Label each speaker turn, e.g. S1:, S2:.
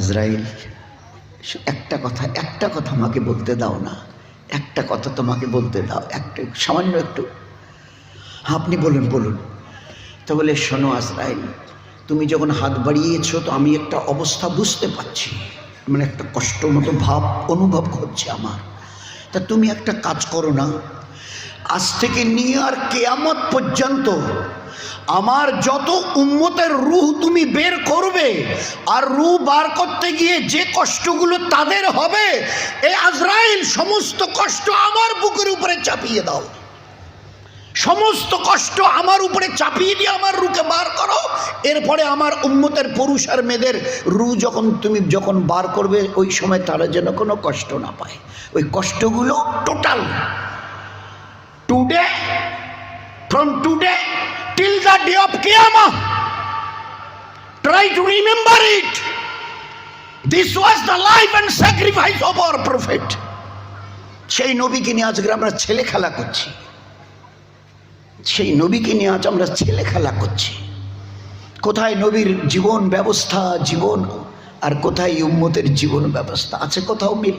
S1: আজরাইল, একটা কথা আমাকে বলতে দাও না, একটা কথা তোমাকে বলতে দাও, একটা সামান্য একটু। আপনি বলুন। তো বলে, শোনো আজরাইল, তুমি যখন হাত বাড়িয়েছো তো আমি একটা অবস্থা বুঝতে পারছি, মানে একটা কষ্ট মতো ভাব অনুভব হচ্ছে আমার। তা তুমি একটা কাজ করো না, আজ থেকে নিয়ে আর কিয়ামত পর্যন্ত আমার যত উম্মতের রূহ তুমি বের করবে, আর রূহ বার করতে গিয়ে যে কষ্টগুলো তাদের হবে, এই আজরাইল সমস্ত কষ্ট আমার বুকের উপরে চাপিয়ে দাও, সমস্ত কষ্ট আমার উপরে চাপিয়ে দিয়ে আমার রূহকে বার করো। এরপরে আমার উম্মতের পুরুষ আর মেয়েদের রূহ তুমি যখন বার করবে, ওই সময় তারা যেন কোনো কষ্ট না পায়। ওই কষ্টগুলো total today, from today till the day of Qiyamah, try to remember it. This was the life and sacrifice of our prophet. সেই নবীকে নিয়ে আজকে আমরা ছেলে খেলা করছি, সেই নবীকে নিয়ে আজ আমরা ছেলে খেলা করছি। কোথায় নবীর জীবন ব্যবস্থা, জীবন, আর কোথায় উম্মতের জীবন ব্যবস্থা? আছে কোথাও মিল?